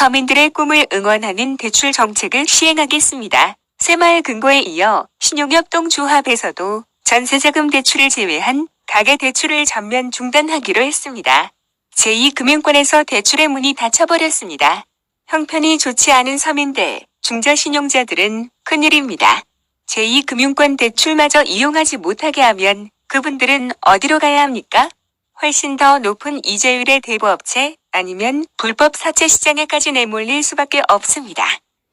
서민들의 꿈을 응원하는 대출 정책을 시행하겠습니다. 새마을 금고에 이어 신용협동조합에서도 전세자금 대출을 제외한 가계대출을 전면 중단하기로 했습니다. 제2금융권에서 대출의 문이 닫혀버렸습니다. 형편이 좋지 않은 서민들, 중저신용자들은 큰일입니다. 제2금융권 대출마저 이용하지 못하게 하면 그분들은 어디로 가야 합니까? 훨씬 더 높은 이자율의 대부업체 아니면 불법 사채 시장에까지 내몰릴 수밖에 없습니다.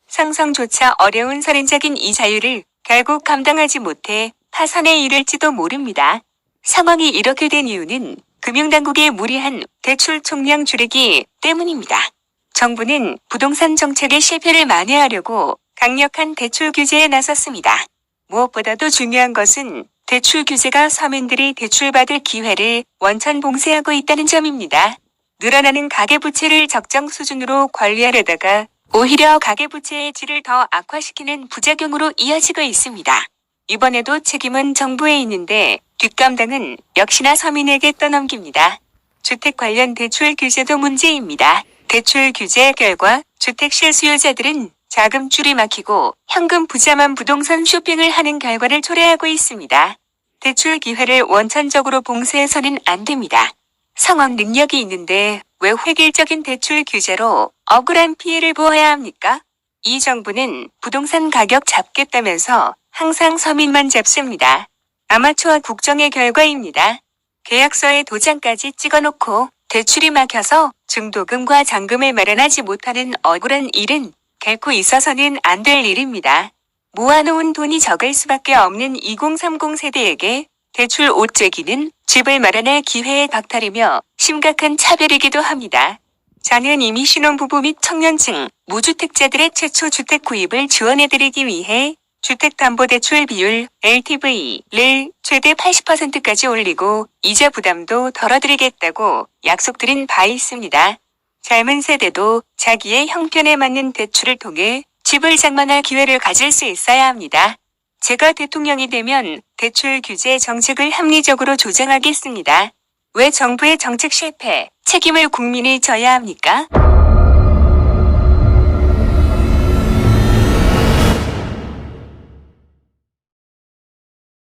상상조차 어려운 선인적인 이자율을 결국 감당하지 못해 파산에 이를지도 모릅니다. 상황이 이렇게 된 이유는 금융당국의 무리한 대출 총량 줄이기 때문입니다. 정부는 부동산 정책의 실패를 만회하려고 강력한 대출 규제에 나섰습니다. 무엇보다도 중요한 것은 대출 규제가 서민들이 대출받을 기회를 원천 봉쇄하고 있다는 점입니다. 늘어나는 가계부채를 적정 수준으로 관리하려다가 오히려 가계부채의 질을 더 악화시키는 부작용으로 이어지고 있습니다. 이번에도 책임은 정부에 있는데 뒷감당은 역시나 서민에게 떠넘깁니다. 주택 관련 대출 규제도 문제입니다. 대출 규제 결과 주택 실수요자들은 자금줄이 막히고 현금 부자만 부동산 쇼핑을 하는 결과를 초래하고 있습니다. 대출 기회를 원천적으로 봉쇄해서는 안 됩니다. 상환 능력이 있는데 왜 획일적인 대출 규제로 억울한 피해를 보아야 합니까? 이 정부는 부동산 가격 잡겠다면서 항상 서민만 잡습니다. 아마추어 국정의 결과입니다. 계약서에 도장까지 찍어놓고 대출이 막혀서 중도금과 잔금을 마련하지 못하는 억울한 일은 결코 있어서는 안 될 일입니다. 모아놓은 돈이 적을 수밖에 없는 2030 세대에게 대출 옷죄기는 집을 마련할 기회의 박탈이며 심각한 차별이기도 합니다. 저는 이미 신혼부부 및 청년층, 무주택자들의 최초 주택 구입을 지원해드리기 위해 주택담보대출 비율 LTV를 최대 80%까지 올리고 이자 부담도 덜어드리겠다고 약속드린 바 있습니다. 젊은 세대도 자기의 형편에 맞는 대출을 통해 집을 장만할 기회를 가질 수 있어야 합니다. 제가 대통령이 되면 대출 규제 정책을 합리적으로 조정하겠습니다. 왜 정부의 정책 실패, 책임을 국민이 져야 합니까?